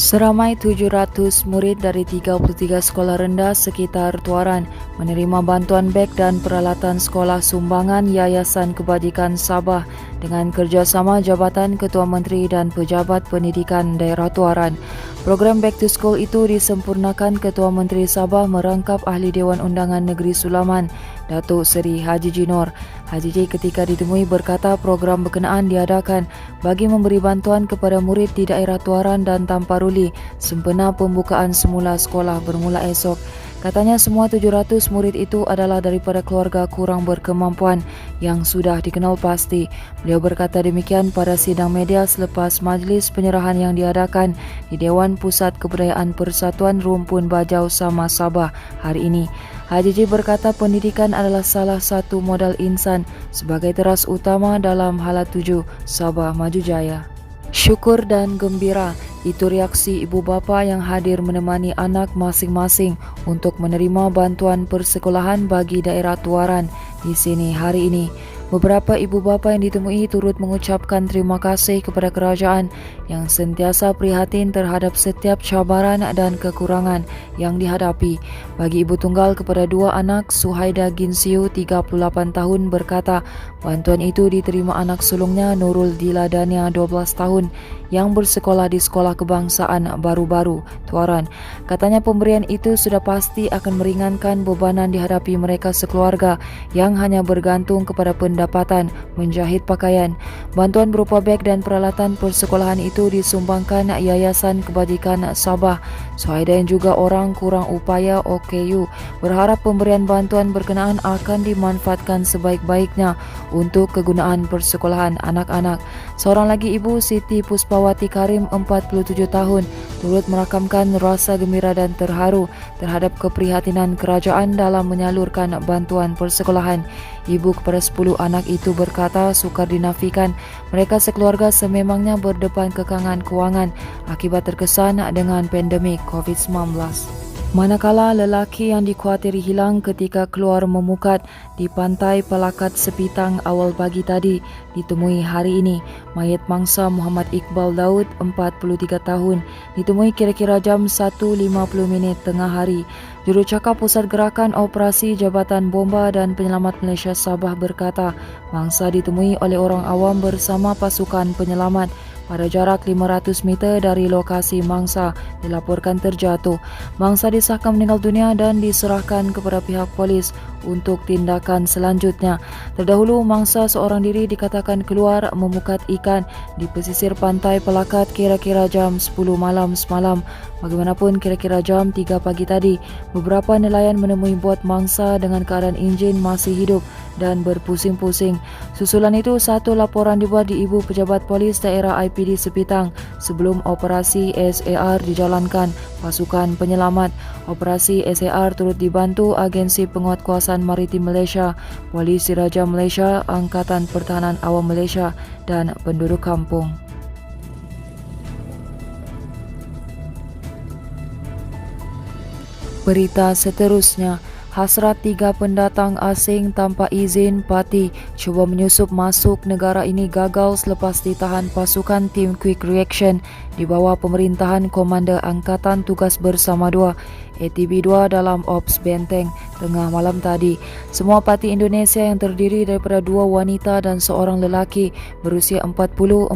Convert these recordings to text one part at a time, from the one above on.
Seramai 700 murid dari 33 sekolah rendah sekitar Tuaran menerima bantuan beg dan peralatan sekolah sumbangan Yayasan Kebajikan Sabah dengan kerjasama Jabatan Ketua Menteri dan Pejabat Pendidikan Daerah Tuaran. Program Back to School itu disempurnakan Ketua Menteri Sabah merangkap Ahli Dewan Undangan Negeri Sulaman, Datuk Seri Haji Jinor. Haji J ketika ditemui berkata program berkenaan diadakan bagi memberi bantuan kepada murid di daerah Tuaran dan Tamparuli sempena pembukaan semula sekolah bermula esok. Katanya semua 700 murid itu adalah daripada keluarga kurang berkemampuan yang sudah dikenal pasti. Beliau berkata demikian pada sidang media selepas majlis penyerahan yang diadakan di Dewan Pusat Kebudayaan Persatuan Rumpun Bajau Sama Sabah hari ini. Haji J berkata pendidikan adalah salah satu modal insan sebagai teras utama dalam hala tuju Sabah Maju Jaya. Syukur dan gembira, itu reaksi ibu bapa yang hadir menemani anak masing-masing untuk menerima bantuan persekolahan bagi daerah Tuaran di sini hari ini. Beberapa ibu bapa yang ditemui turut mengucapkan terima kasih kepada kerajaan yang sentiasa prihatin terhadap setiap cabaran dan kekurangan yang dihadapi. Bagi ibu tunggal kepada dua anak, Suhaida Ginsiu 38 tahun berkata bantuan itu diterima anak sulungnya Nurul Diladania 12 tahun yang bersekolah di Sekolah Kebangsaan Baru-Baru, Tuaran. Katanya pemberian itu sudah pasti akan meringankan bebanan dihadapi mereka sekeluarga yang hanya bergantung kepada pendapatan menjahit pakaian. Bantuan berupa beg dan peralatan persekolahan itu disumbangkan Yayasan Kebajikan Sabah. Suhaida yang juga orang kurang upaya OKU berharap pemberian bantuan berkenaan akan dimanfaatkan sebaik-baiknya untuk kegunaan persekolahan anak-anak. Seorang lagi ibu, Siti Puspawati Karim 47 tahun, turut merakamkan rasa gembira dan terharu terhadap keprihatinan kerajaan dalam menyalurkan bantuan persekolahan. Ibu kepada 10 anak itu berkata sukar dinafikan mereka sekeluarga sememangnya berdepan kekangan kewangan akibat terkesan dengan pandemik COVID-19. Manakala lelaki yang dikuatiri hilang ketika keluar memukat di pantai Pelakat Sepitang awal pagi tadi ditemui hari ini. Mayat mangsa Muhammad Iqbal Daud 43 tahun ditemui kira-kira jam 1.50 tengah hari. Jurucakap Pusat Gerakan Operasi Jabatan Bomba dan Penyelamat Malaysia Sabah berkata mangsa ditemui oleh orang awam bersama pasukan penyelamat pada jarak 500 meter dari lokasi mangsa dilaporkan terjatuh. Mangsa disahkan meninggal dunia dan diserahkan kepada pihak polis untuk tindakan selanjutnya. Terdahulu mangsa seorang diri dikatakan keluar memukat ikan di pesisir pantai Pelakat kira-kira jam 10 malam semalam. Bagaimanapun kira-kira jam 3 pagi tadi, beberapa nelayan menemui bot mangsa dengan keadaan enjin masih hidup dan berpusing-pusing. Susulan itu satu laporan dibuat di Ibu Pejabat Polis Daerah IPD Sepitang sebelum operasi SAR dijalankan pasukan penyelamat. Operasi SAR turut dibantu Agensi Penguatkuasaan Maritim Malaysia, Polis Diraja Malaysia, Angkatan Pertahanan Awam Malaysia dan penduduk kampung. Berita seterusnya, hasrat 3 pendatang asing tanpa izin parti cuba menyusup masuk negara ini gagal selepas ditahan pasukan tim Quick Reaction di bawah pemerintahan Komander Angkatan Tugas Bersama 2 ATB-2 dalam Ops Benteng tengah malam tadi. Semua parti Indonesia yang terdiri daripada 2 wanita dan seorang lelaki berusia 40, 41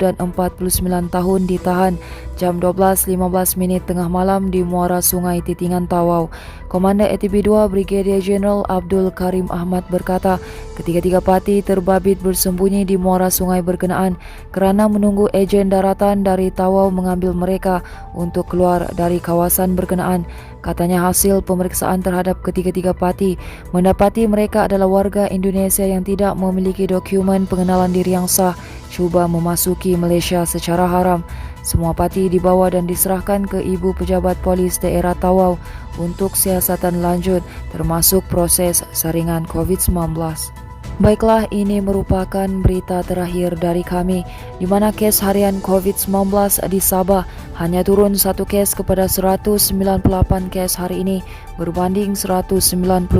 dan 49 tahun ditahan jam 12.15 tengah malam di muara Sungai Titingan Tawau. Komander ATB-2 Brigadier Jeneral Abdul Karim Ahmad berkata ketiga-tiga parti terbabit bersembunyi di muara sungai berkenaan kerana menunggu ejen daratan dari Tawau mengambil mereka untuk keluar dari kawasan berkenaan. Katanya hasil pemeriksaan terhadap ketiga-tiga parti mendapati mereka adalah warga Indonesia yang tidak memiliki dokumen pengenalan diri yang sah cuba memasuki Malaysia secara haram. Semua parti dibawa dan diserahkan ke Ibu Pejabat Polis Daerah Tawau untuk siasatan lanjut termasuk proses saringan COVID-19. Baiklah, ini merupakan berita terakhir dari kami di mana kes harian COVID-19 di Sabah hanya turun 1 kes kepada 198 kes hari ini berbanding 199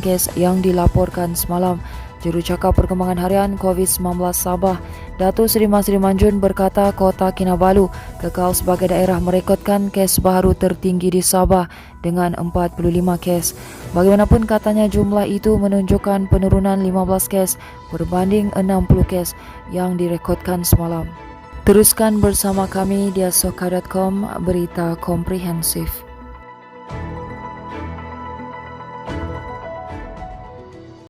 kes yang dilaporkan semalam. Jurucakap Perkembangan Harian COVID-19 Sabah, Datuk Seri Masri Manjun berkata Kota Kinabalu kekal sebagai daerah merekodkan kes baru tertinggi di Sabah dengan 45 kes. Bagaimanapun katanya jumlah itu menunjukkan penurunan 15 kes berbanding 60 kes yang direkodkan semalam. Teruskan bersama kami di asoka.com, berita komprehensif.